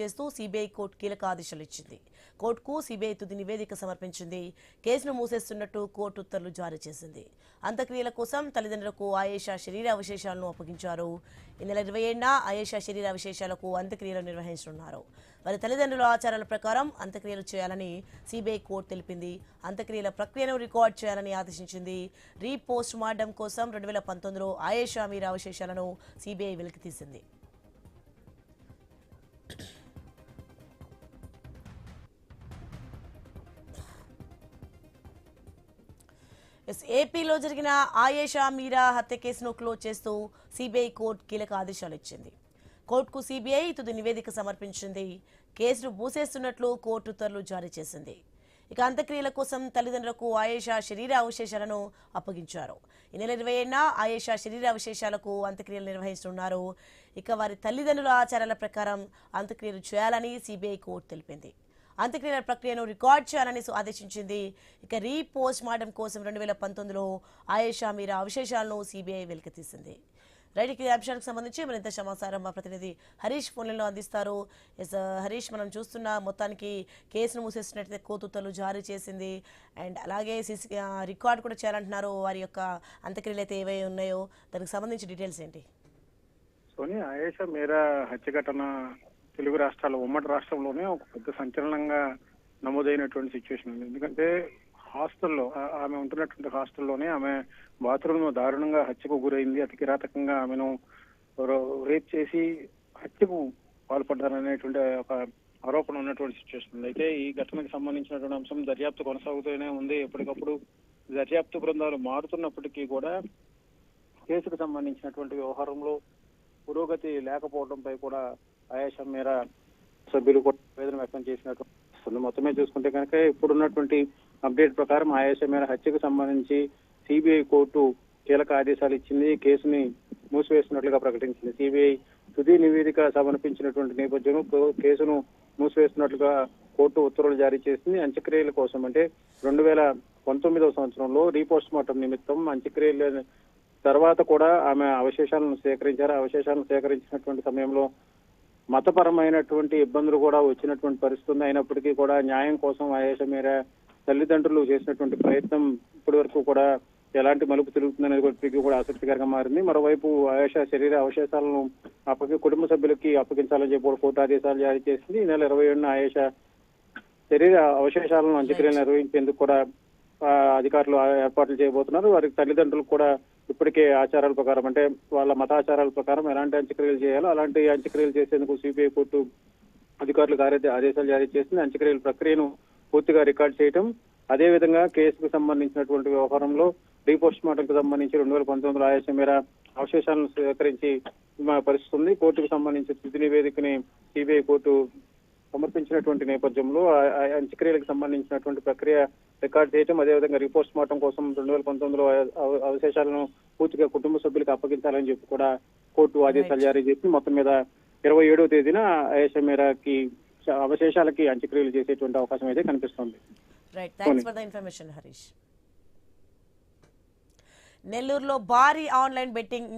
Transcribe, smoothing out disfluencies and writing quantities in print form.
చేస్తూ CBI court కీలక ఆదేశాలు ఇచ్చింది. కోర్టుకు సిబిఐ తుది నివేదిక సమర్పించింది. కేసును మూసేస్తున్నట్టు కోర్టు ఉత్తర్వులు జారీ చేసింది. అంత్యక్రియల కోసం తల్లిదండ్రులకు ఆయేషా శరీర అవశేషాలను అప్పగించారు. ఈ నెల 27న ఆయేషా శరీర అవశేషాలకు అంత్యక్రియలు నిర్వహించనున్నారు. వారి తల్లిదండ్రుల ఆచారాల ప్రకారం అంత్యక్రియలు చేయాలని సిబిఐ కోర్టు తెలిపింది. అంత్యక్రియల ప్రక్రియను రికార్డు చేయాలని ఆదేశించింది. రీపోస్ట్ మార్టం కోసం 2019లో ఆయేషా మీరా అవశేషాలను సిబిఐ వెలికితీసింది. ఏపీలో జరిగిన ఆయేషా మీరా హత్య కేసును క్లోజ్ చేస్తూ సిబిఐ కోర్టు కీలక ఆదేశాలు ఇచ్చింది. కోర్టుకు సిబిఐ తుది నివేదిక సమర్పించింది. కేసును మూసేస్తున్నట్లు కోర్టు ఉత్తర్వులు జారీ చేసింది. ఇక అంత్యక్రియల కోసం తల్లిదండ్రులకు ఆయేషా శరీర అవశేషాలను అప్పగించారు. ఈ నెల 27న ఆయేషా శరీర అవశేషాలకు అంత్యక్రియలు నిర్వహిస్తున్నారు. ఇక వారి తల్లిదండ్రుల ఆచారాల ప్రకారం అంత్యక్రియలు చేయాలని సిబిఐ కోర్టు తెలిపింది. అంత్యక్రియల ప్రక్రియను రికార్డు చేయాలని ఆదేశించింది. ఇక రీపోస్ట్ మార్టం కోసం 2019లో ఆయేషా మీరా అవశేషాలను సిబిఐ వెలికితీసింది. రైట్, ఈ అంశానికి సంబంధించి మరింత సమాచారం మా ప్రతినిధి హరీష్ ఫోన్లలో అందిస్తారు. హరీష్, మనం చూస్తున్న మొత్తానికి కేసును మూసేస్తున్నట్లయితే కోర్టు ఉత్తర్వులు జారీ చేసింది. అండ్ అలాగే రికార్డు కూడా చేయాలంటున్నారు. వారి యొక్క అంత్యక్రియలు అయితే ఏవై ఉన్నాయో దానికి సంబంధించి డీటెయిల్స్ ఏంటి? సోని, ఆయేషా మీరా హత్య ఘటన తెలుగు రాష్ట్రాల ఉమ్మడి రాష్ట్రంలోనే ఒక పెద్ద సంచలనంగా నమోదైనటువంటి సిచ్యువేషన్ ఉంది. ఎందుకంటే హాస్టల్లో ఆమె ఉంటున్నటువంటి హాస్టల్లోనే ఆమె బాత్రూమ్ దారుణంగా హత్యకు గురైంది. అతి కిరాతకంగా ఆమెను రేప్ చేసి హత్యకు పాల్పడ్డారనేటువంటి ఒక ఆరోపణ ఉన్నటువంటి సిచ్యువేషన్ ఉంది. అయితే ఈ ఘటనకు సంబంధించినటువంటి అంశం దర్యాప్తు కొనసాగుతూనే ఉంది. ఎప్పటికప్పుడు దర్యాప్తు బృందాలు మారుతున్నప్పటికీ కూడా కేసుకు సంబంధించినటువంటి వ్యవహారంలో పురోగతి లేకపోవడంపై కూడా ఆయేషా మీరా సభ్యులు కూడా వేదన వ్యక్తం చేసినటువంటి మొత్తమే చూసుకుంటే కనుక ఇప్పుడున్నటువంటి అప్డేట్ ప్రకారం ఆయేషా మీరా హత్యకు సంబంధించి సిబిఐ కోర్టు కీలక ఆదేశాలు ఇచ్చింది. కేసుని మూసివేస్తున్నట్లుగా ప్రకటించింది. సిబిఐ తుది నివేదిక సమర్పించినటువంటి నేపథ్యంలో కేసును మూసివేస్తున్నట్లుగా కోర్టు ఉత్తర్వులు జారీ చేసింది. అంత్యక్రియల కోసం అంటే 2019వ సంవత్సరంలో రీపోస్ట్ మార్టం నిమిత్తం అంత్యక్రియల తర్వాత కూడా ఆమె అవశేషాలను సేకరించారు. అవశేషాలను సేకరించినటువంటి సమయంలో మతపరమైనటువంటి ఇబ్బందులు కూడా వచ్చినటువంటి పరిస్థితి ఉంది. అయినప్పటికీ కూడా న్యాయం కోసం ఆయేషా మీరా తల్లిదండ్రులు చేసినటువంటి ప్రయత్నం ఇప్పటి వరకు కూడా ఎలాంటి మలుపు తిరుగుతుందనేది కూడా ఆసక్తికరంగా మారింది. మరోవైపు ఆయేషా శరీర అవశేషాలను కుటుంబ సభ్యులకి అప్పగించాలని చెప్పి కోర్టు ఆదేశాలు జారీ చేసింది. ఈ నెల 27న ఆయేషా శరీర అవశేషాలను అంత్యక్రియలు నిర్వహించేందుకు కూడా అధికారులు ఏర్పాట్లు చేయబోతున్నారు. వారికి తల్లిదండ్రులకు కూడా ఇప్పటికే ఆచారాల ప్రకారం అంటే వాళ్ళ మతాచారాల ప్రకారం ఎలాంటి అంత్యక్రియలు చేయాలో అలాంటి అంత్యక్రియలు చేసేందుకు సిబిఐ కోర్టు అధికారులకు ఆదేశాలు జారీ చేసింది. అంత్యక్రియల ప్రక్రియను పూర్తిగా రికార్డు చేయటం, అదేవిధంగా కేసుకు సంబంధించినటువంటి వ్యవహారంలో రీపోస్ట్ మార్టంకు సంబంధించి 2019లో ఆయేషా మీరా అవశేషాలను సేకరించి పరిస్థితుంది. కోర్టుకు సంబంధించి తుది నివేదికని సిబిఐ కోర్టు సమర్పించినటువంటి నేపథ్యంలో అంత్యక్రియలకు సంబంధించినటువంటి ప్రక్రియ రికార్డు చేయడం, అదేవిధంగా రీపోస్ట్ మార్టం కోసం 2019లో అవశేషాలను పూర్తిగా కుటుంబ సభ్యులకు అప్పగించాలని చెప్పి కూడా కోర్టు ఆదేశాలు జారీ చేసి మొత్తం మీద 27వ తేదీన ఆయేషా మీరాకి అవశేషాలకి అంత్యక్రియలు చేసేటువంటి అవకాశం అయితే కనిపిస్తుంది. నెల్లూరులో భారీ ఆన్లైన్ బెట్టింగ్